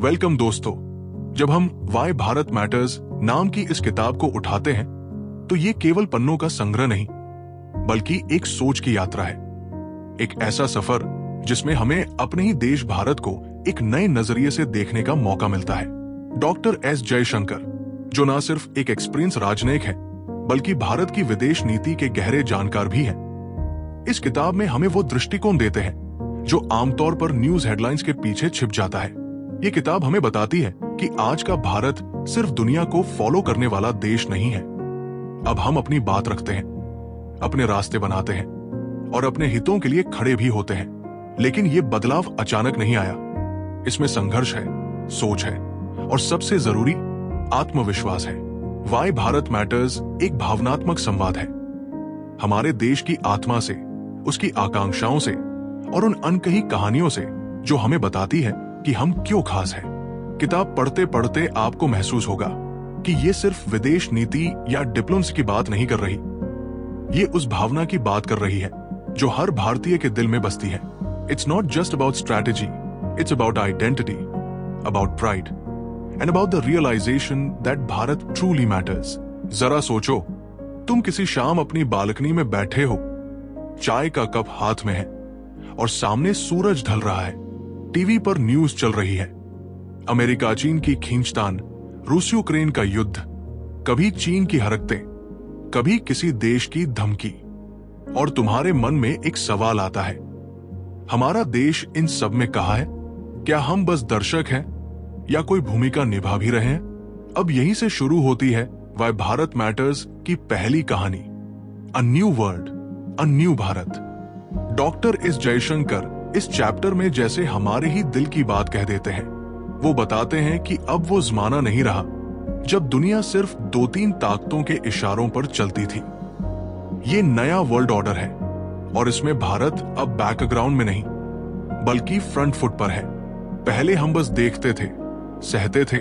Welcome दोस्तों। जब हम वाई भारत मैटर्स नाम की इस किताब को उठाते हैं तो ये केवल पन्नों का संग्रह नहीं बल्कि एक सोच की यात्रा है। एक ऐसा सफर जिसमें हमें अपने ही देश भारत को एक नए नजरिए से देखने का मौका मिलता है। डॉक्टर एस जयशंकर, जो न सिर्फ एक एक्सपीरियंस राजनयिक है बल्कि भारत की विदेश नीति के गहरे जानकार भी हैं, इस किताब में हमें वो दृष्टिकोण देते हैं जो आमतौर पर न्यूज हेडलाइंस के पीछे छिप जाता है। ये किताब हमें बताती है कि आज का भारत सिर्फ दुनिया को फॉलो करने वाला देश नहीं है। अब हम अपनी बात रखते हैं, अपने रास्ते बनाते हैं और अपने हितों के लिए खड़े भी होते हैं। लेकिन ये बदलाव अचानक नहीं आया। इसमें संघर्ष है, सोच है और सबसे जरूरी आत्मविश्वास है। वाई भारत मैटर्स एक भावनात्मक संवाद है, हमारे देश की आत्मा से, उसकी आकांक्षाओं से और उन अनकही कहानियों से जो हमें बताती है कि हम क्यों खास हैं। किताब पढ़ते पढ़ते आपको महसूस होगा कि ये सिर्फ विदेश नीति या डिप्लोमेसी की बात नहीं कर रही, ये उस भावना की बात कर रही है जो हर भारतीय के दिल में बसती है। It's not just about strategy, it's about identity, about pride and about the realization that Bharat truly matters. जरा सोचो, तुम किसी शाम अपनी बालकनी में बैठे हो, चाय का कप हाथ में है और सामने सूरज ढल रहा है। टीवी पर न्यूज चल रही है, अमेरिका चीन की खींचतान, रूस यूक्रेन का युद्ध, कभी चीन की हरकतें, कभी किसी देश की धमकी, और तुम्हारे मन में एक सवाल आता है, हमारा देश इन सब में कहाँ है? क्या हम बस दर्शक हैं या कोई भूमिका निभा भी रहे हैं? अब यहीं से शुरू होती है वाई भारत मैटर्स की पहली कहानी, a new world, a new Bharat. Doctor S Jaishankar इस चैप्टर में जैसे हमारे ही दिल की बात कह देते हैं। वो बताते हैं कि अब वो जमाना नहीं रहा जब दुनिया सिर्फ 2-3 ताकतों के इशारों पर चलती थी। ये नया वर्ल्ड ऑर्डर है और इसमें भारत अब बैकग्राउंड में नहीं बल्कि फ्रंट फुट पर है। पहले हम बस देखते थे, सहते थे,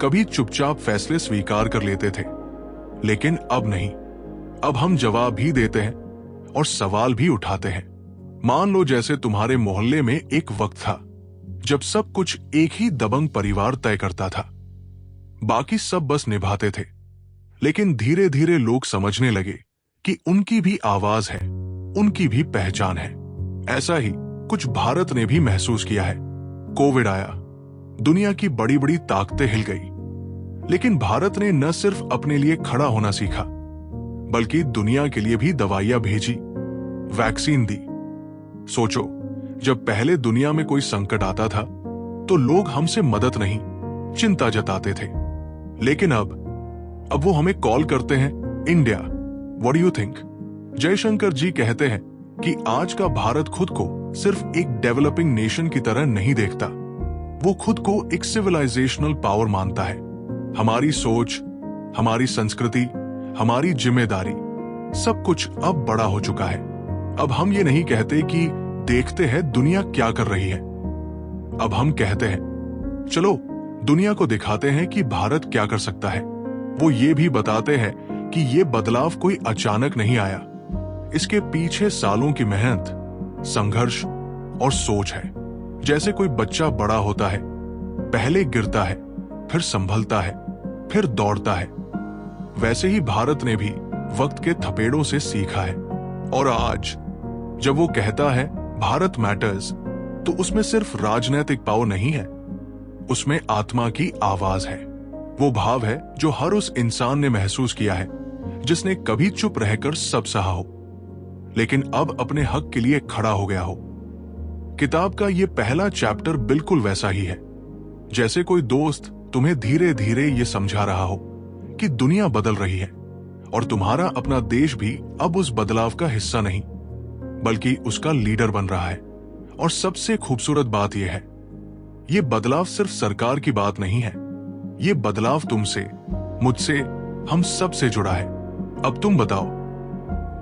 कभी चुपचाप फैसले स्वीकार कर लेते थे, लेकिन अब नहीं। अब हम जवाब भी देते हैं और सवाल भी उठाते हैं। मान लो जैसे तुम्हारे मोहल्ले में एक वक्त था जब सब कुछ एक ही दबंग परिवार तय करता था, बाकी सब बस निभाते थे। लेकिन धीरे धीरे लोग समझने लगे कि उनकी भी आवाज है, उनकी भी पहचान है। ऐसा ही कुछ भारत ने भी महसूस किया है। कोविड आया, दुनिया की बड़ी बड़ी ताकतें हिल गई, लेकिन भारत ने न सिर्फ अपने लिए खड़ा होना सीखा बल्कि दुनिया के लिए भी दवाइयां भेजी, वैक्सीन दी। सोचो, जब पहले दुनिया में कोई संकट आता था तो लोग हमसे मदद नहीं, चिंता जताते थे। लेकिन अब वो हमें कॉल करते हैं, India, what do you think? Jaishankar ji कहते हैं कि आज का भारत खुद को सिर्फ एक डेवलपिंग नेशन की तरह नहीं देखता, वो खुद को एक सिविलाइजेशनल पावर मानता है। हमारी सोच, हमारी संस्कृति, हमारी जिम्मेदारी, सब कुछ अब बड़ा हो चुका है। अब हम ये नहीं कहते कि देखते हैं दुनिया क्या कर रही है। अब हम कहते हैं, चलो दुनिया को दिखाते हैं कि भारत क्या कर सकता है। वो ये भी बताते हैं कि ये बदलाव कोई अचानक नहीं आया, इसके पीछे सालों की मेहनत, संघर्ष और सोच है। जैसे कोई बच्चा बड़ा होता है, पहले गिरता है, फिर संभलता है, फिर दौड़ता है, वैसे ही भारत ने भी वक्त के थपेड़ों से सीखा है। और आज जब वो कहता है भारत मैटर्स, तो उसमें सिर्फ राजनीतिक पावर नहीं है, उसमें आत्मा की आवाज है। वो भाव है जो हर उस इंसान ने महसूस किया है जिसने कभी चुप रहकर सब सहा हो, लेकिन अब अपने हक के लिए खड़ा हो गया हो। किताब का ये पहला चैप्टर बिल्कुल वैसा ही है, जैसे कोई दोस्त तुम्हें धीरे धीरे ये समझा रहा हो कि दुनिया बदल रही है और तुम्हारा अपना देश भी अब उस बदलाव का हिस्सा नहीं बल्कि उसका लीडर बन रहा है। और सबसे खूबसूरत बात यह है, ये बदलाव सिर्फ सरकार की बात नहीं है, ये बदलाव तुमसे, मुझसे, हम सब से जुड़ा है। अब तुम बताओ,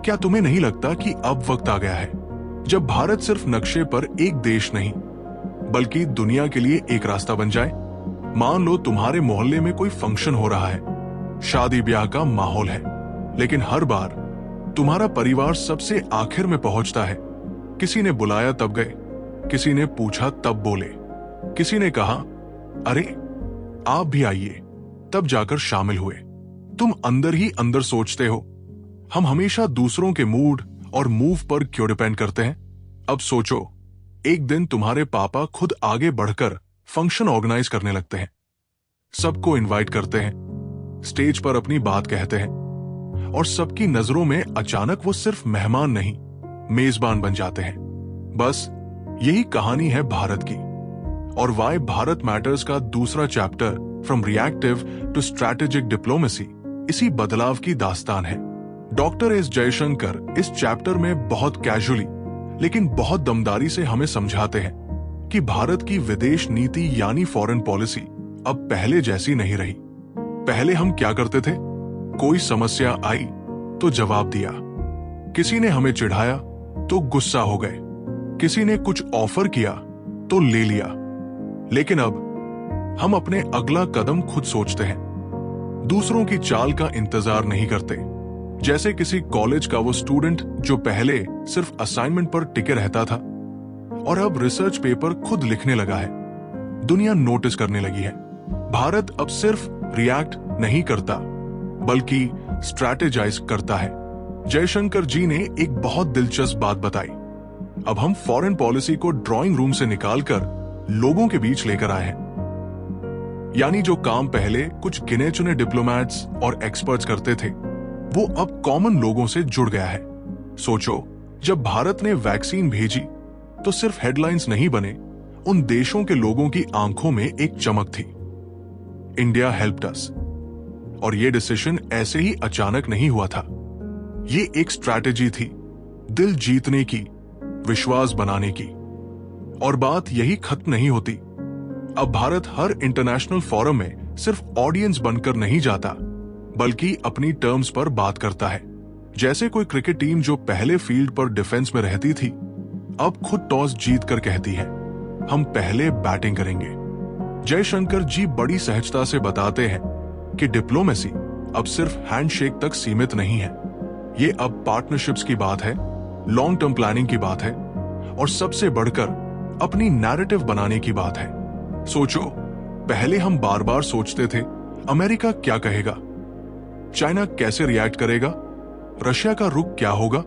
क्या तुम्हें नहीं लगता कि अब वक्त आ गया है जब भारत सिर्फ नक्शे पर एक देश नहीं बल्कि दुनिया के लिए एक रास्ता बन जाए? मान लो तुम्हारे मोहल्ले में कोई फंक्शन हो रहा है, शादी ब्याह का माहौल है, लेकिन हर बार तुम्हारा परिवार सबसे आखिर में पहुंचता है। किसी ने बुलाया तब गए, किसी ने पूछा तब बोले, किसी ने कहा अरे आप भी आइए, तब जाकर शामिल हुए। तुम अंदर ही अंदर सोचते हो, हम हमेशा दूसरों के मूड और मूव पर क्यों डिपेंड करते हैं? अब सोचो, एक दिन तुम्हारे पापा खुद आगे बढ़कर फंक्शन ऑर्गेनाइज करने लगते हैं, सबको इनवाइट करते हैं, स्टेज पर अपनी बात कहते हैं, और सबकी नजरों में अचानक वो सिर्फ मेहमान नहीं, मेजबान बन जाते हैं। बस यही कहानी है भारत की, और वाई भारत मैटर्स का दूसरा chapter from reactive to strategic diplomacy इसी बदलाव की दास्तान है। डॉक्टर एस जयशंकर इस चैप्टर में बहुत कैजुअली लेकिन बहुत दमदारी से हमें समझाते हैं कि भारत की विदेश नीति यानी फॉरेन पॉलिसी अब पहले जैसी नहीं रही। पहले हम क्या करते थे? कोई समस्या आई तो जवाब दिया, किसी ने हमें चिढ़ाया तो गुस्सा हो गए, किसी ने कुछ ऑफर किया तो ले लिया। लेकिन अब हम अपने अगला कदम खुद सोचते हैं, दूसरों की चाल का इंतजार नहीं करते। जैसे किसी कॉलेज का वो स्टूडेंट जो पहले सिर्फ असाइनमेंट पर टिके रहता था और अब रिसर्च पेपर खुद लिखने लगा है। दुनिया नोटिस करने लगी है। भारत अब सिर्फ रिएक्ट नहीं करता बल्कि स्ट्रैटेजाइज करता है। जयशंकर जी ने एक बहुत दिलचस्प बात बताई। अब हम फॉरेन पॉलिसी को ड्राइंग रूम से निकालकर लोगों के बीच लेकर आए हैं। यानी जो काम पहले कुछ गिने चुने डिप्लोमैट्स और एक्सपर्ट्स करते थे, वो अब कॉमन लोगों से जुड़ गया है। सोचो, जब भारत ने वैक्सीन भेजी तो सिर्फ हेडलाइंस नहीं बने, उन देशों के लोगों की आंखों में एक चमक थी। इंडिया हेल्प्ड अस। और ये डिसीजन ऐसे ही अचानक नहीं हुआ था। ये एक स्ट्रैटेजी थी, दिल जीतने की, विश्वास बनाने की। और बात यही खत्म नहीं होती। अब भारत हर इंटरनेशनल फोरम में सिर्फ ऑडियंस बनकर नहीं जाता, बल्कि अपनी टर्म्स पर बात करता है। जैसे कोई क्रिकेट टीम जो पहले फील्ड पर डिफेंस में रहती थी, अब खुद टॉस जीत कर कहती है, हम पहले बैटिंग करेंगे। जयशंकर जी बड़ी सहजता से बताते हैं कि डिप्लोमेसी अब सिर्फ हैंडशेक तक सीमित नहीं है। ये अब पार्टनरशिप्स की बात है, लॉन्ग टर्म प्लानिंग की बात है, और सबसे बढ़कर अपनी नैरेटिव बनाने की बात है। सोचो, पहले हम बार बार सोचते थे, अमेरिका क्या कहेगा, चाइना कैसे रिएक्ट करेगा, रशिया का रुख क्या होगा।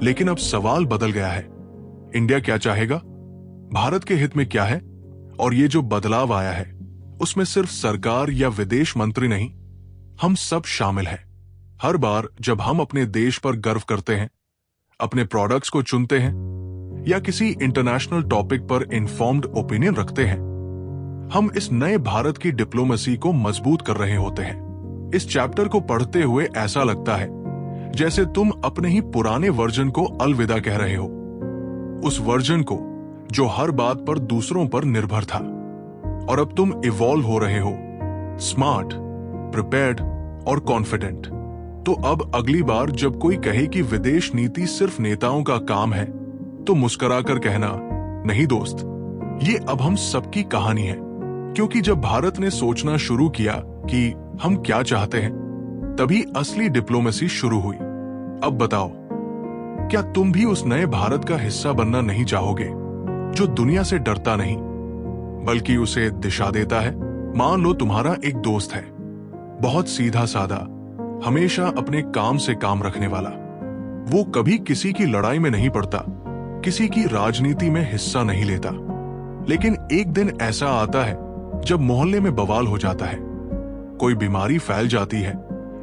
लेकिन अब सवाल बदल गया है, इंडिया क्या चाहेगा, भारत के हित में क्या है। और ये जो बदलाव आया है, उसमें सिर्फ सरकार या विदेश मंत्री नहीं, हम सब शामिल हैं। हर बार जब हम अपने देश पर गर्व करते हैं, अपने प्रोडक्ट्स को चुनते हैं, या किसी इंटरनेशनल टॉपिक पर इन्फॉर्म्ड ओपिनियन रखते हैं, हम इस नए भारत की डिप्लोमेसी को मजबूत कर रहे होते हैं। इस चैप्टर को पढ़ते हुए ऐसा लगता है जैसे तुम अपने ही पुराने वर्जन को अलविदा कह रहे हो, उस वर्जन को जो हर बात पर दूसरों पर निर्भर था। और अब तुम इवॉल्व हो रहे हो, स्मार्ट, प्रिपेयर्ड और कॉन्फिडेंट। तो अब अगली बार जब कोई कहे कि विदेश नीति सिर्फ नेताओं का काम है, तो मुस्कुराकर कहना, नहीं दोस्त, ये अब हम सबकी कहानी है। क्योंकि जब भारत ने सोचना शुरू किया कि हम क्या चाहते हैं, तभी असली डिप्लोमेसी शुरू हुई। अब बताओ, क्या तुम भी उस नए भारत का हिस्सा बनना नहीं चाहोगे, जो दुनिया से डरता नहीं बल्कि उसे दिशा देता है? मान लो तुम्हारा एक दोस्त है, बहुत सीधा साधा, हमेशा अपने काम से काम रखने वाला। वो कभी किसी की लड़ाई में नहीं पड़ता, किसी की राजनीति में हिस्सा नहीं लेता। लेकिन एक दिन ऐसा आता है जब मोहल्ले में बवाल हो जाता है, कोई बीमारी फैल जाती है,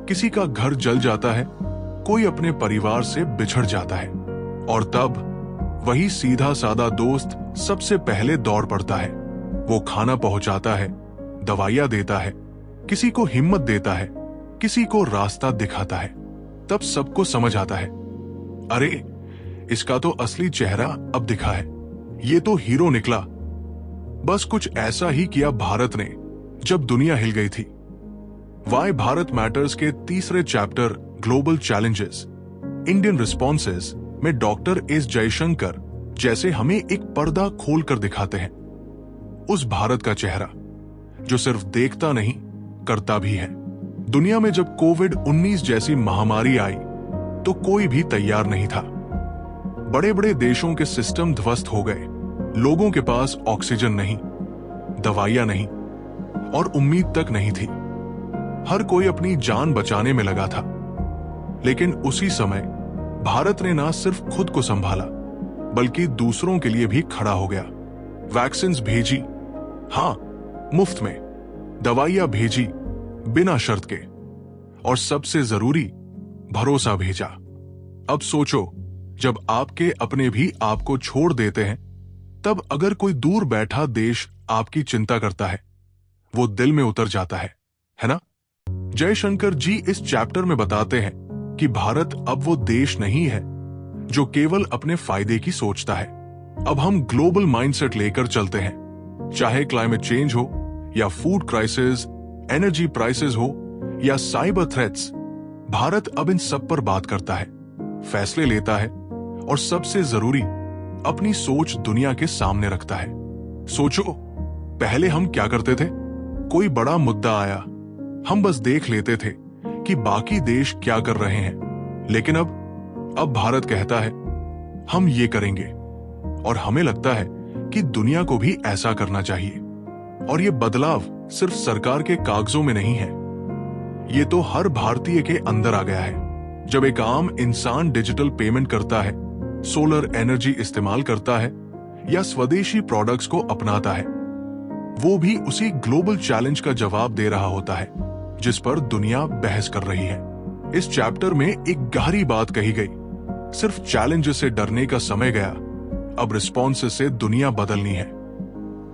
किसी का घर जल जाता है, कोई अपने परिवार से बिछड़ जाता है, और तब वही सीधा सादा दोस्त सबसे पहले दौड़ पड़ता है। वो खाना पहुंचाता है, दवाइयां देता है, किसी को हिम्मत देता है, किसी को रास्ता दिखाता है। तब सबको समझ आता है, अरे इसका तो असली चेहरा अब दिखा है, ये तो हीरो निकला। बस कुछ ऐसा ही किया भारत ने जब दुनिया हिल गई थी। वाई भारत मैटर्स के तीसरे chapter global challenges, Indian responses में डॉक्टर एस जयशंकर जैसे हमें एक पर्दा खोलकर दिखाते हैं, उस भारत का चेहरा जो सिर्फ देखता नहीं, करता भी है। दुनिया में जब कोविड-19 जैसी महामारी आई तो कोई भी तैयार नहीं था। बड़े बड़े देशों के सिस्टम ध्वस्त हो गए, लोगों के पास ऑक्सीजन नहीं, दवाइयां नहीं और उम्मीद तक नहीं थी। हर कोई अपनी जान बचाने में लगा था। लेकिन उसी समय भारत ने ना सिर्फ खुद को संभाला बल्कि दूसरों के लिए भी खड़ा हो गया। वैक्सीन्स भेजी, हां, मुफ्त में, दवाइयां भेजी बिना शर्त के, और सबसे जरूरी, भरोसा भेजा। अब सोचो, जब आपके अपने भी आपको छोड़ देते हैं, तब अगर कोई दूर बैठा देश आपकी चिंता करता है, वो दिल में उतर जाता है ना? जयशंकर जी इस चैप्टर में बताते हैं कि भारत अब वो देश नहीं है जो केवल अपने फायदे की सोचता है। अब हम ग्लोबल माइंडसेट लेकर चलते हैं। चाहे क्लाइमेट चेंज हो या फूड क्राइसिस, एनर्जी प्राइसेस हो या साइबर थ्रेट्स, भारत अब इन सब पर बात करता है, फैसले लेता है और सबसे जरूरी, अपनी सोच दुनिया के सामने रखता है। सोचो, पहले हम क्या करते थे? कोई बड़ा मुद्दा आया, हम बस देख लेते थे कि बाकी देश क्या कर रहे हैं। लेकिन अब भारत कहता है, हम ये करेंगे, और हमें लगता है कि दुनिया को भी ऐसा करना चाहिए। और ये बदलाव सिर्फ सरकार के कागजों में नहीं है, ये तो हर भारतीय के अंदर आ गया है। जब एक आम इंसान डिजिटल पेमेंट करता है, सोलर एनर्जी इस्तेमाल करता है या स्वदेशी प्रोडक्ट्स को अपनाता है, वो भी उसी ग्लोबल चैलेंज का जवाब दे रहा होता है जिस पर दुनिया बहस कर रही है। इस चैप्टर में एक गहरी बात कही गई, सिर्फ चैलेंज से डरने का समय गया, अब रिस्पॉन्स से दुनिया बदलनी है।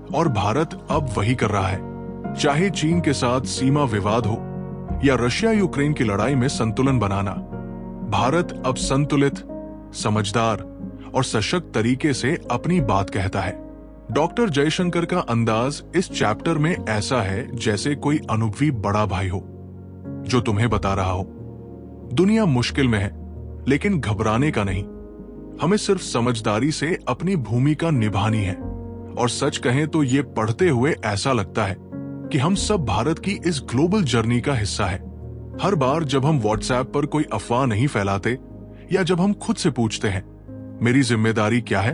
और भारत अब वही कर रहा है। चाहे चीन के साथ सीमा विवाद हो या रशिया यूक्रेन की लड़ाई में संतुलन बनाना, भारत अब संतुलित, समझदार और सशक्त तरीके से अपनी बात कहता है। डॉक्टर जयशंकर का अंदाज इस चैप्टर में ऐसा है जैसे कोई अनुभवी बड़ा भाई हो जो तुम्हें बता रहा हो, दुनिया मुश्किल में है, लेकिन घबराने का नहीं, हमें सिर्फ समझदारी से अपनी भूमिका निभानी है। और सच कहें तो ये पढ़ते हुए ऐसा लगता है कि हम सब भारत की इस ग्लोबल जर्नी का हिस्सा है। हर बार जब हम व्हाट्सएप पर कोई अफवाह नहीं फैलाते या जब हम खुद से पूछते हैं मेरी जिम्मेदारी क्या है,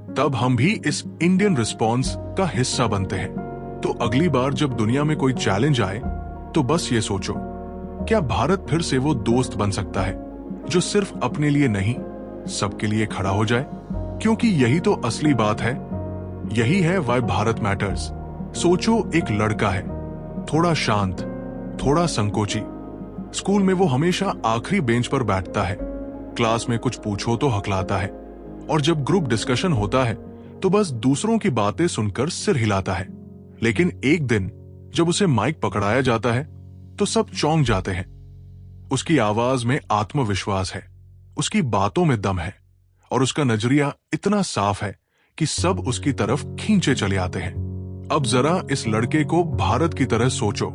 तब हम भी इस इंडियन रिस्पॉन्स का हिस्सा बनते हैं। तो अगली बार जब दुनिया में कोई चैलेंज आए तो बस ये सोचो, क्या भारत फिर से वो दोस्त बन सकता है जो सिर्फ अपने लिए नहीं, सबके लिए खड़ा हो जाए? क्योंकि यही तो असली बात है, यही है व्हाई भारत मैटर्स। सोचो, एक लड़का है, थोड़ा शांत, थोड़ा संकोची, स्कूल में वो हमेशा आखिरी बेंच पर बैठता है, क्लास में कुछ पूछो तो हकलाता है, और जब ग्रुप डिस्कशन होता है तो बस दूसरों की बातें सुनकर सिर हिलाता है। लेकिन एक दिन जब उसे माइक पकड़ाया जाता है तो सब चौंक जाते हैं। उसकी आवाज में आत्मविश्वास है, उसकी बातों में दम है, और उसका नजरिया इतना साफ है कि सब उसकी तरफ खींचे चले आते हैं। अब जरा इस लड़के को भारत की तरह सोचो।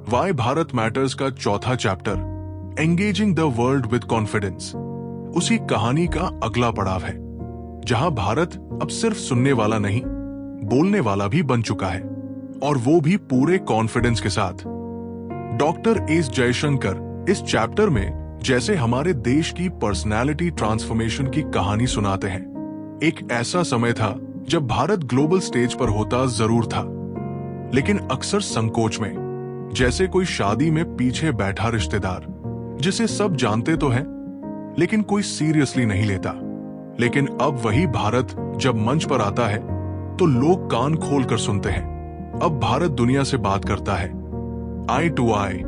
व्हाई भारत मैटर्स का चौथा chapter, engaging the world with confidence, उसी कहानी का अगला पड़ाव है, जहां भारत अब सिर्फ सुनने वाला नहीं, बोलने वाला भी बन चुका है, और वो भी पूरे कॉन्फिडेंस के साथ। डॉक्टर एस जयशंकर इस चैप्टर में जैसे हमारे देश की पर्सनालिटी ट्रांसफॉर्मेशन की कहानी सुनाते हैं। एक ऐसा समय था जब भारत ग्लोबल स्टेज पर होता जरूर था, लेकिन अक्सर संकोच में, जैसे कोई शादी में पीछे बैठा रिश्तेदार जिसे सब जानते तो हैं लेकिन कोई सीरियसली नहीं लेता। लेकिन अब वही भारत जब मंच पर आता है तो लोग कान खोल कर सुनते हैं। अब भारत दुनिया से बात करता है, eye to eye,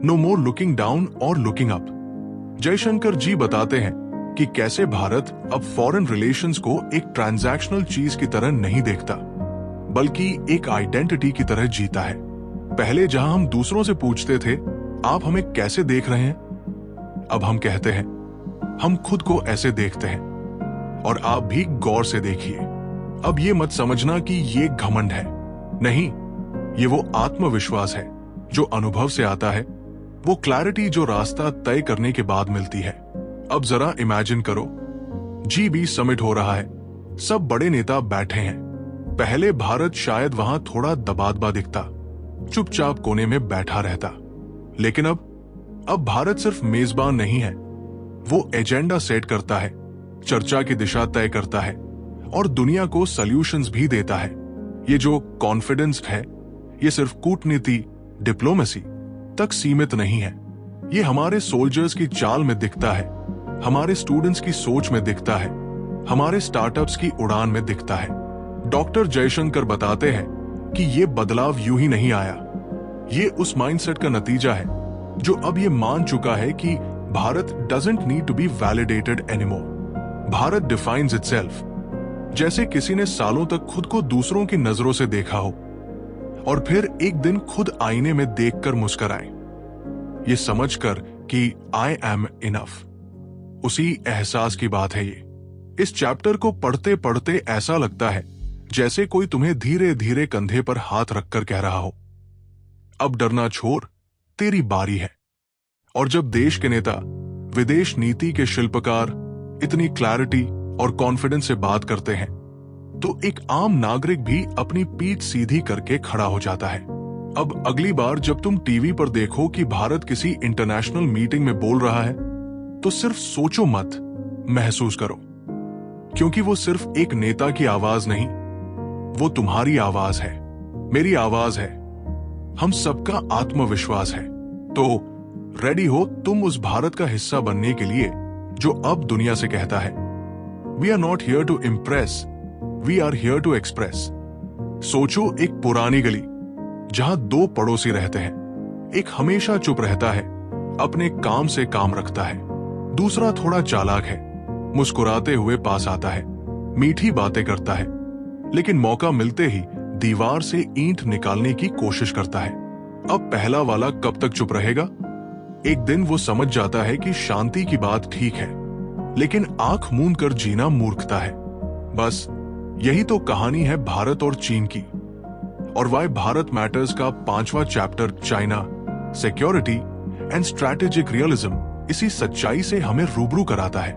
no more looking down और लुकिंग अप। जयशंकर जी बताते हैं कि कैसे भारत अब फॉरेन रिलेशंस को एक ट्रांजैक्शनल चीज की तरह नहीं देखता, बल्कि एक आइडेंटिटी की तरह जीता है। पहले जहां हम दूसरों से पूछते थे आप हमें कैसे देख रहे हैं, अब हम कहते हैं हम खुद को ऐसे देखते हैं, और आप भी गौर से देखिए। अब ये मत समझना कि ये घमंड है, नहीं, ये वो आत्मविश्वास है जो अनुभव से आता है, वो क्लैरिटी जो रास्ता तय करने के बाद मिलती है। अब जरा इमेजिन करो, G20 समिट हो रहा है, सब बड़े नेता बैठे हैं। पहले भारत शायद वहां थोड़ा दबादबा दिखता, चुपचाप कोने में बैठा रहता। लेकिन अब भारत सिर्फ मेजबान नहीं है, वो एजेंडा सेट करता है, चर्चा की दिशा तय करता है और दुनिया को सॉल्यूशंस भी देता है। ये जो कॉन्फिडेंस है, ये सिर्फ कूटनीति, डिप्लोमेसी तक सीमित नहीं है। ये हमारे सोल्जर्स की चाल में दिखता है, हमारे स्टूडेंट्स की सोच में दिखता है, हमारे स्टार्टअप्स की उड़ान में दिखता है। डॉक्टर जयशंकर बताते हैं कि ये बदलाव यूं ही नहीं आया। ये उस माइंडसेट का नतीजा है जो अब ये मान चुका है कि Bharat doesn't need to be validated anymore. Bharat defines itself. जैसे किसी ने सालों तक खुद को दूसरों की नजरों से देखा हो और फिर एक दिन खुद आईने में देखकर मुस्कुराए, ये समझकर कि आई एम इनफ। उसी एहसास की बात है ये। इस चैप्टर को पढ़ते पढ़ते ऐसा लगता है जैसे कोई तुम्हें धीरे धीरे कंधे पर हाथ रखकर कह रहा हो, अब डरना छोड़, तेरी बारी है। और जब देश के नेता, विदेश नीति के शिल्पकार इतनी क्लैरिटी और कॉन्फिडेंस से बात करते हैं, तो एक आम नागरिक भी अपनी पीठ सीधी करके खड़ा हो जाता है। अब अगली बार जब तुम टीवी पर देखो कि भारत किसी इंटरनेशनल मीटिंग में बोल रहा है, तो सिर्फ सोचो मत, महसूस करो, क्योंकि वो सिर्फ एक नेता की आवाज नहीं, वो तुम्हारी आवाज है, मेरी आवाज है, हम सबका आत्मविश्वास है। तो रेडी हो तुम उस भारत का हिस्सा बनने के लिए जो अब दुनिया से कहता है, we are not here to impress, we are here to express. सोचो एक पुरानी गली जहां दो पड़ोसी रहते हैं। एक हमेशा चुप रहता है, अपने काम से काम रखता है। दूसरा थोड़ा चालाक है, मुस्कुराते हुए पास आता है, मीठी बातें करता है, लेकिन मौका मिलते ही दीवार से ईंट निकालने की कोशिश करता है। अब पहला वाला कब तक चुप रहेगा? एक दिन वो समझ जाता है कि शांति की बात ठीक है, लेकिन आंख मूंद कर जीना मूर्खता है। बस यही तो कहानी है भारत और चीन की। और वाई भारत मैटर्स का 5वां chapter, China, security and strategic realism, इसी सच्चाई से हमें रूबरू कराता है।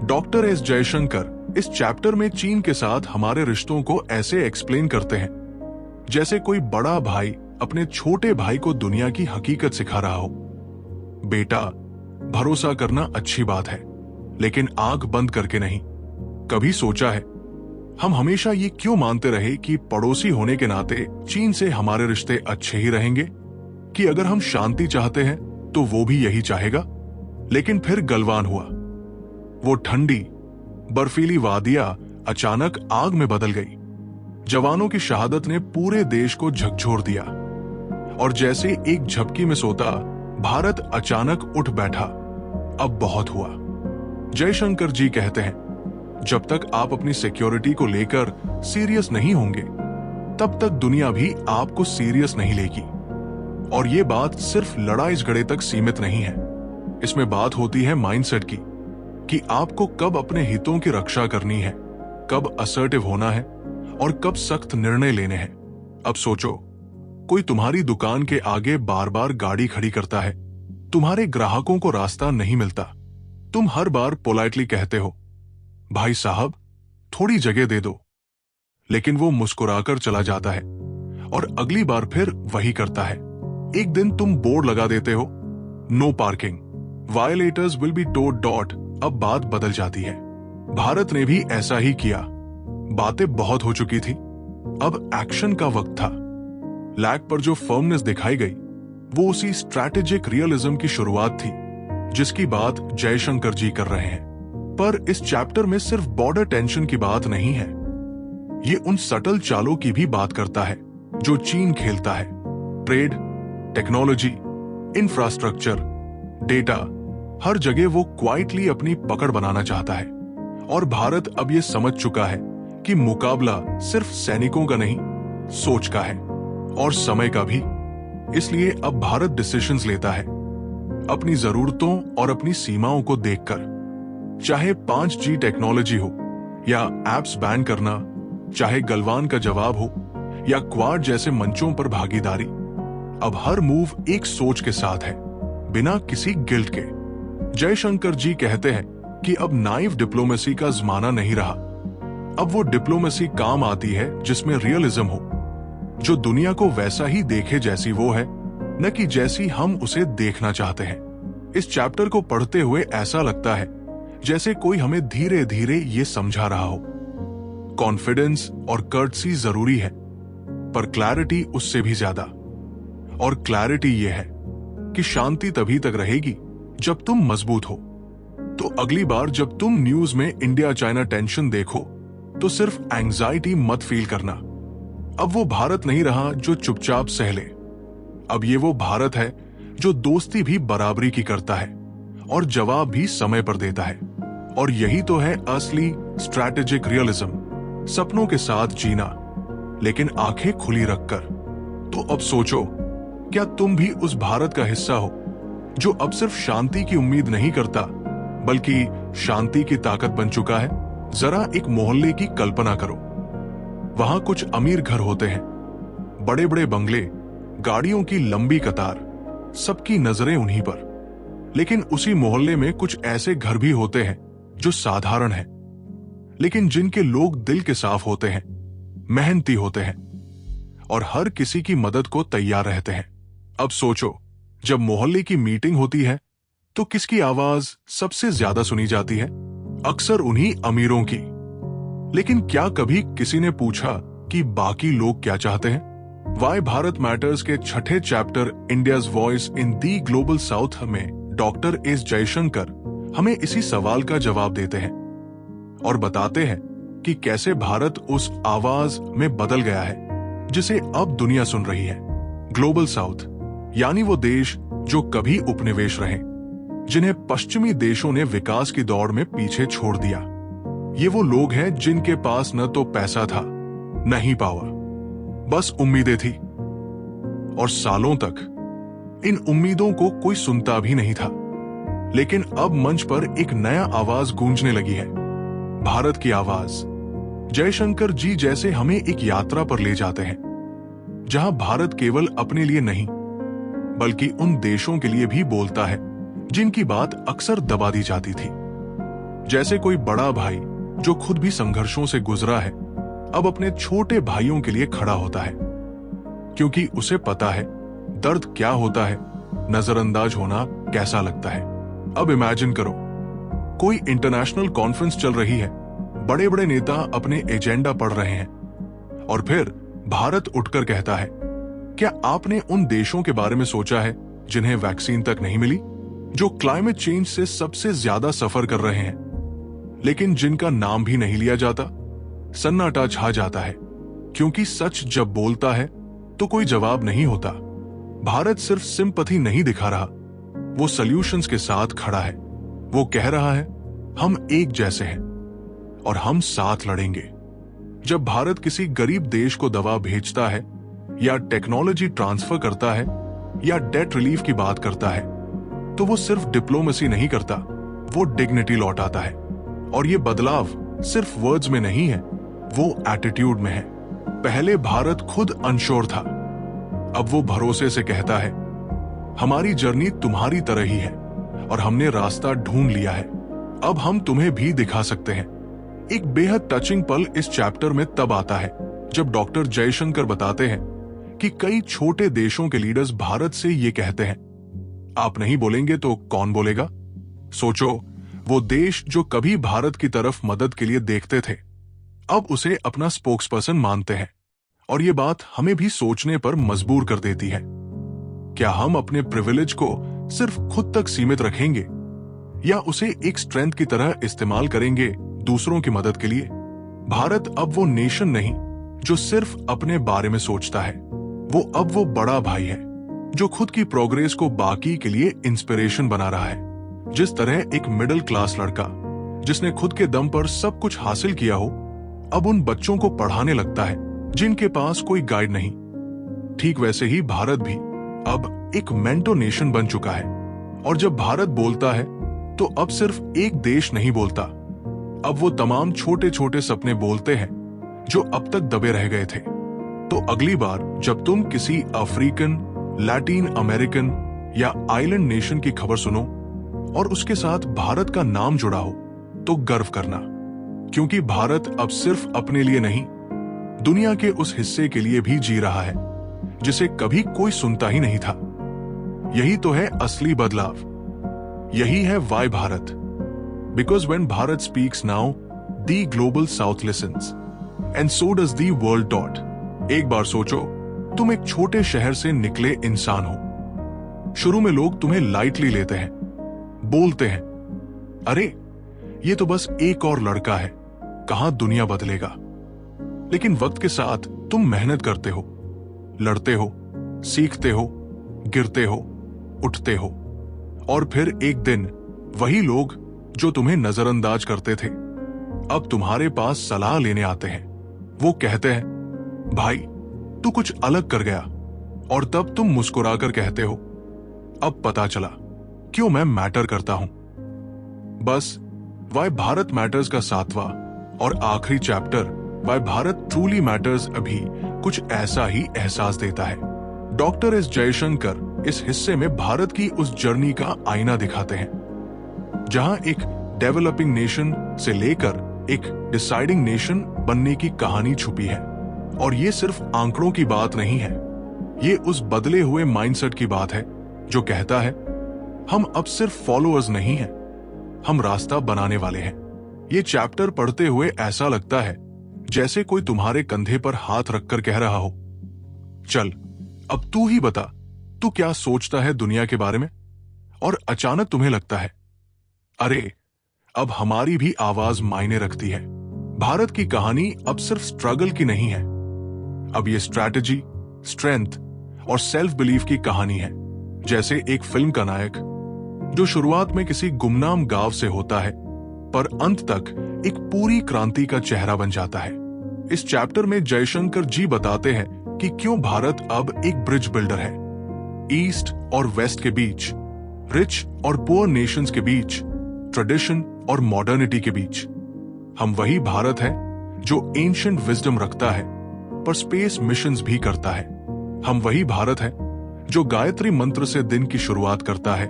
डॉक्टर एस जयशंकर इस चैप्टर में चीन के साथ हमारे रिश्तों को ऐसे एक्सप्लेन करते हैं जैसे कोई बड़ा भाई अपने छोटे भाई को दुनिया की हकीकत सिखा रहा हो। बेटा, भरोसा करना अच्छी बात है, लेकिन आंख बंद करके नहीं। कभी सोचा है हम हमेशा ये क्यों मानते रहे कि पड़ोसी होने के नाते चीन से हमारे रिश्ते अच्छे ही रहेंगे, कि अगर हम शांति चाहते हैं तो वो भी यही चाहेगा? लेकिन फिर गलवान हुआ। वो ठंडी बर्फीली वादियां अचानक आग में बदल गई। जवानों की शहादत ने पूरे देश को झकझोर दिया और जैसे एक झपकी में सोता भारत अचानक उठ बैठा। अब बहुत हुआ। जयशंकर जी कहते हैं, जब तक आप अपनी सिक्योरिटी को लेकर सीरियस नहीं होंगे, तब तक दुनिया भी आपको सीरियस नहीं लेगी। और ये बात सिर्फ लड़ाई झगड़े तक सीमित नहीं है। इसमें बात होती है माइंडसेट की, कि आपको कब अपने हितों की रक्षा करनी है, कब असर्टिव होना है और कब सख्त निर्णय लेने हैं। अब सोचो, कोई तुम्हारी दुकान के आगे बार बार गाड़ी खड़ी करता है, तुम्हारे ग्राहकों को रास्ता नहीं मिलता, तुम हर बार पोलाइटली कहते हो, भाई साहब थोड़ी जगह दे दो, लेकिन वो मुस्कुराकर चला जाता है और अगली बार फिर वही करता है। एक दिन तुम बोर्ड लगा देते हो, no parking, violators will be towed dot. अब बात बदल जाती है। भारत ने भी ऐसा ही किया। बातें बहुत हो चुकी थी, अब एक्शन का वक्त था। लैग पर जो फर्मनेस दिखाई गई, वो उसी स्ट्रैटेजिक रियलिज्म की शुरुआत थी जिसकी बात जयशंकर जी कर रहे हैं। पर इस चैप्टर में सिर्फ बॉर्डर टेंशन की बात नहीं है, ये उन सटल चालों की भी बात करता है जो चीन खेलता है। ट्रेड, टेक्नोलॉजी, इंफ्रास्ट्रक्चर, डेटा, हर जगह वो क्वाइटली अपनी पकड़ बनाना चाहता है। और भारत अब ये समझ चुका है कि मुकाबला सिर्फ सैनिकों का नहीं, सोच का है और समय का भी। इसलिए अब भारत डिसीजंस लेता है अपनी जरूरतों और अपनी सीमाओं को देखकर। चाहे 5G टेक्नोलॉजी हो या एप्स बैन करना, चाहे गलवान का जवाब हो या क्वाड जैसे मंचों पर भागीदारी, अब हर मूव एक सोच के साथ है, बिना किसी गिल्ट के। जयशंकर जी कहते हैं कि अब नाइव डिप्लोमेसी का जमाना नहीं रहा। अब वो डिप्लोमेसी काम आती है जिसमें रियलिज्म हो, जो दुनिया को वैसा ही देखे जैसी वो है, न कि जैसी हम उसे देखना चाहते हैं। इस चैप्टर को पढ़ते हुए ऐसा लगता है जैसे कोई हमें धीरे धीरे ये समझा रहा हो, कॉन्फिडेंस और कर्टसी जरूरी है, पर क्लैरिटी उससे भी ज्यादा। और क्लैरिटी यह है कि शांति तभी तक रहेगी जब तुम मजबूत हो। तो अगली बार जब तुम न्यूज में इंडिया चाइना टेंशन देखो तो सिर्फ एंजाइटी मत फील करना। अब वो भारत नहीं रहा जो चुपचाप सह ले। अब ये वो भारत है जो दोस्ती भी बराबरी की करता है और जवाब भी समय पर देता है। और यही तो है असली स्ट्रैटेजिक रियलिज्म, सपनों के साथ जीना लेकिन आंखें खुली रखकर। तो अब सोचो, क्या तुम भी उस भारत का हिस्सा हो जो अब सिर्फ शांति की उम्मीद नहीं करता बल्कि शांति की ताकत बन चुका है? जरा एक मोहल्ले की कल्पना करो। वहां कुछ अमीर घर होते हैं, बड़े बड़े बंगले, गाड़ियों की लंबी कतार, सबकी नजरें उन्हीं पर। लेकिन उसी मोहल्ले में कुछ ऐसे घर भी होते हैं जो साधारण हैं, लेकिन जिनके लोग दिल के साफ होते हैं, मेहनती होते हैं और हर किसी की मदद को तैयार रहते हैं। अब सोचो, जब मोहल्ले की मीटिंग होती है तो किसकी आवाज सबसे ज्यादा सुनी जाती है? अक्सर उन्हीं अमीरों की। लेकिन क्या कभी किसी ने पूछा कि बाकी लोग क्या चाहते हैं? वाई भारत मैटर्स के 6ठे chapter India's voice in the Global South में डॉक्टर एस जयशंकर हमें इसी सवाल का जवाब देते हैं और बताते हैं कि कैसे भारत उस आवाज में बदल गया है जिसे अब दुनिया सुन रही है। ग्लोबल साउथ यानी वो देश जो कभी उपनिवेश रहे, जिन्हें पश्चिमी देशों ने विकास की दौड़ में पीछे छोड़ दिया। ये वो लोग हैं जिनके पास न तो पैसा था न ही पावर, बस उम्मीदें थी। और सालों तक इन उम्मीदों को कोई सुनता भी नहीं था। लेकिन अब मंच पर एक नया आवाज गूंजने लगी है, भारत की आवाज। जयशंकर जी जैसे हमें एक यात्रा पर ले जाते हैं जहां भारत केवल अपने लिए नहीं बल्कि उन देशों के लिए भी बोलता है जिनकी बात अक्सर दबा दी जाती थी। जैसे कोई बड़ा भाई जो खुद भी संघर्षों से गुजरा है अब अपने छोटे भाइयों के लिए खड़ा होता है, क्योंकि उसे पता है दर्द क्या होता है, नजरअंदाज होना कैसा लगता है। अब इमेजिन करो, कोई इंटरनेशनल कॉन्फ्रेंस चल रही है, बड़े बड़े नेता अपने एजेंडा पढ़ रहे हैं और फिर भारत उठकर कहता है, क्या आपने उन देशों के बारे में सोचा है जिन्हें वैक्सीन तक नहीं मिली, जो क्लाइमेट चेंज से सबसे ज्यादा सफर कर रहे हैं, लेकिन जिनका नाम भी नहीं लिया जाता? सन्नाटा छा जाता है, क्योंकि सच जब बोलता है तो कोई जवाब नहीं होता। भारत सिर्फ सिंपैथी नहीं दिखा रहा, वो सॉल्यूशंस के साथ खड़ा है। वो कह रहा है, हम एक जैसे हैं और हम साथ लड़ेंगे। जब भारत किसी गरीब देश को दवा भेजता है या टेक्नोलॉजी ट्रांसफर करता है या डेट रिलीफ की बात करता है तो वो सिर्फ डिप्लोमेसी नहीं करता, वो डिग्निटी लौटाता है। और ये बदलाव सिर्फ वर्ड्स में नहीं है, वो एटीट्यूड में है। पहले भारत खुद अनश्योर था, अब वो भरोसे से कहता है, हमारी जर्नी तुम्हारी तरह ही है और हमने रास्ता ढूंढ लिया है, अब हम तुम्हें भी दिखा सकते हैं। एक बेहद टचिंग पल इस चैप्टर में तब आता है जब डॉक्टर जयशंकर बताते हैं कि कई छोटे देशों के लीडर्स भारत से ये कहते हैं, आप नहीं बोलेंगे तो कौन बोलेगा? सोचो, वो देश जो कभी भारत की तरफ मदद के लिए देखते थे अब उसे अपना स्पोक्सपर्सन मानते हैं। और ये बात हमें भी सोचने पर मजबूर कर देती है, क्या हम अपने प्रिविलेज को सिर्फ खुद तक सीमित रखेंगे या उसे एक स्ट्रेंथ की तरह इस्तेमाल करेंगे दूसरों की मदद के लिए? भारत अब वो नेशन नहीं जो सिर्फ अपने बारे में सोचता है, वो अब वो बड़ा भाई है जो खुद की प्रोग्रेस को बाकी के लिए इंस्पिरेशन बना रहा है। जिस तरह एक मिडिल क्लास लड़का जिसने खुद के दम पर सब कुछ हासिल किया हो अब उन बच्चों को पढ़ाने लगता है जिनके पास कोई गाइड नहीं, ठीक वैसे ही भारत भी अब एक मेंटो नेशन बन चुका है। और जब भारत बोलता है तो अब सिर्फ एक देश नहीं बोलता, अब वो तमाम छोटे छोटे सपने बोलते हैं जो अब तक दबे रह गए थे। तो अगली बार जब तुम किसी अफ्रीकन, लैटिन अमेरिकन या आइलैंड नेशन की खबर सुनो और उसके साथ भारत का नाम जुड़ा हो तो गर्व करना, क्योंकि भारत अब सिर्फ अपने लिए नहीं दुनिया के उस हिस्से के लिए भी जी रहा है जिसे कभी कोई सुनता ही नहीं था। यही तो है असली बदलाव, यही है why Bharat. Because when Bharat speaks now the global south listens and so does the world dot. एक बार सोचो, तुम एक छोटे शहर से निकले इंसान हो। शुरू में लोग तुम्हें लाइटली लेते हैं, बोलते हैं, अरे ये तो बस एक और लड़का है, कहां दुनिया बदलेगा। लेकिन वक्त के साथ तुम मेहनत करते हो, लड़ते हो, सीखते हो, गिरते हो, उठते हो, और फिर एक दिन वही लोग जो तुम्हें नजरअंदाज करते थे अब तुम्हारे पास सलाह लेने आते हैं। वो कहते हैं, भाई तू कुछ अलग कर गया, और तब तुम मुस्कुराकर कहते हो, अब पता चला क्यों मैं मैटर करता हूं। बस वाई भारत मैटर्स का 7वां और आखिरी chapter why Bharat truly matters अभी कुछ ऐसा ही एहसास देता है। डॉक्टर एस जयशंकर इस हिस्से में भारत की उस जर्नी का आईना दिखाते हैं, जहां एक डेवलपिंग नेशन से लेकर एक डिसाइडिंग नेशन बनने की कहानी छुपी है। और ये सिर्फ आंकड़ों की बात नहीं है, ये उस बदले हुए माइंडसेट की बात है जो कहता है, हम अब सिर्फ फॉलोअर्स नहीं हैं, हम रास्ता बनाने वाले हैं। ये चैप्टर पढ़ते हुए ऐसा लगता है जैसे कोई तुम्हारे कंधे पर हाथ रखकर कह रहा हो, चल अब तू ही बता, तू क्या सोचता है दुनिया के बारे में। और अचानक तुम्हें लगता है, अरे अब हमारी भी आवाज मायने रखती है। भारत की कहानी अब सिर्फ स्ट्रगल की नहीं है, अब ये स्ट्रैटेजी, स्ट्रेंथ और सेल्फ बिलीफ की कहानी है। जैसे एक फिल्म का नायक जो शुरुआत में किसी गुमनाम गांव से होता है, पर अंत तक एक पूरी क्रांति का चेहरा बन जाता है। इस चैप्टर में जयशंकर जी बताते हैं कि क्यों भारत अब एक ब्रिज बिल्डर है, ईस्ट और वेस्ट के बीच, रिच और पुअर नेशंस के बीच, ट्रेडिशन और मॉडर्निटी के बीच। हम वही भारत है जो एंशिएंट विजडम रखता है पर स्पेस मिशंस भी करता है। हम वही भारत है जो गायत्री मंत्र से दिन की शुरुआत करता है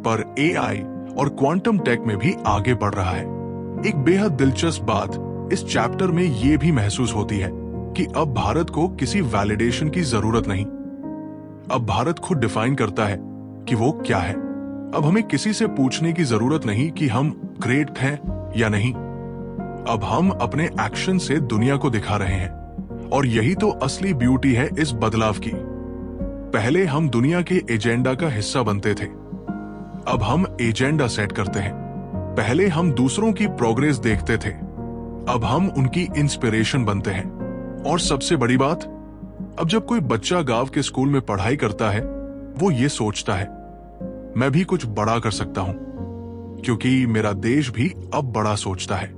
पर एआई और क्वांटम टेक में भी आगे बढ़ रहा है। एक बेहद दिलचस्प बात इस चैप्टर में यह भी महसूस होती है कि अब भारत को किसी वैलिडेशन की जरूरत नहीं। अब भारत खुद डिफाइन करता है कि वो क्या है। अब हमें किसी से पूछने की जरूरत नहीं कि हम ग्रेट हैं या नहीं। अब हम अपने एक्शन से दुनिया को दिखा रहे हैं, और यही तो असली ब्यूटी है इस बदलाव की। पहले हम दुनिया के एजेंडा का हिस्सा बनते थे, अब हम एजेंडा सेट करते हैं। पहले हम दूसरों की प्रोग्रेस देखते थे, अब हम उनकी इंस्पिरेशन बनते हैं। और सबसे बड़ी बात, अब जब कोई बच्चा गांव के स्कूल में पढ़ाई करता है, वो ये सोचता है, मैं भी कुछ बड़ा कर सकता हूं, क्योंकि मेरा देश भी अब बड़ा सोचता है।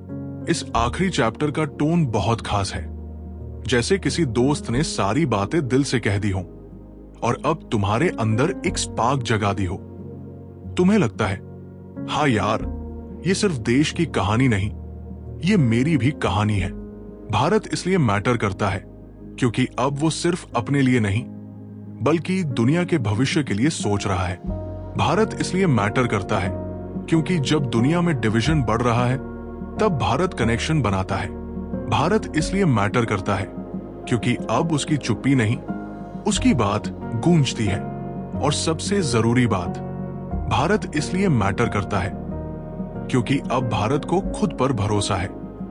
इस आखिरी चैप्टर का टोन बहुत खास है, जैसे किसी दोस्त ने सारी बातें दिल से कह दी हो और अब तुम्हारे अंदर एक स्पार्क जगा दी हो। तुम्हें लगता है, हाँ यार, ये सिर्फ देश की कहानी नहीं, ये मेरी भी कहानी है। भारत इसलिए मैटर करता है क्योंकि अब वो सिर्फ अपने लिए नहीं बल्कि दुनिया के भविष्य के लिए सोच रहा है। भारत इसलिए मैटर करता है क्योंकि जब दुनिया में डिवीजन बढ़ रहा है तब भारत कनेक्शन बनाता है। भारत इसलिए मैटर करता है क्योंकि अब उसकी चुप्पी नहीं, उसकी बात गूंजती है। और सबसे जरूरी बात, भारत इसलिए मैटर करता है क्योंकि अब भारत को खुद पर भरोसा है।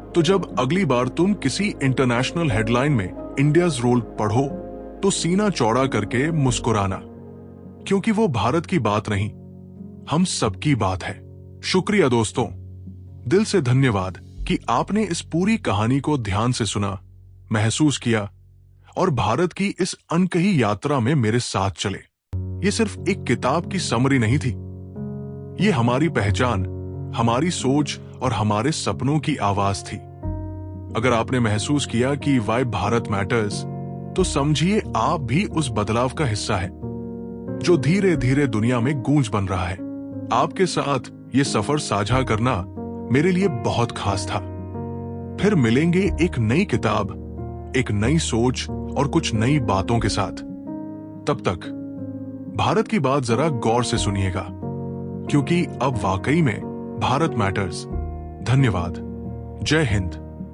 तो जब अगली बार तुम किसी इंटरनेशनल हेडलाइन में इंडियाज रोल पढ़ो तो सीना चौड़ा करके मुस्कुराना, क्योंकि वो भारत की बात नहीं, हम सबकी बात है। शुक्रिया दोस्तों, दिल से धन्यवाद कि आपने इस पूरी कहानी को ध्यान से सुना, महसूस किया और भारत की इस अनकही यात्रा में मेरे साथ चले। ये सिर्फ एक किताब की समरी नहीं थी, ये हमारी पहचान, हमारी सोच और हमारे सपनों की आवाज थी। अगर आपने महसूस किया कि वाई भारत मैटर्स, तो समझिए आप भी उस बदलाव का हिस्सा है जो धीरे धीरे दुनिया में गूंज बन रहा है। आपके साथ ये सफर साझा करना मेरे लिए बहुत खास था। फिर मिलेंगे एक नई किताब, एक नई सोच और कुछ नई बातों के साथ। तब तक भारत की बात जरा गौर से सुनिएगा, क्योंकि अब वाकई में भारत मैटर्स। धन्यवाद। जय हिंद।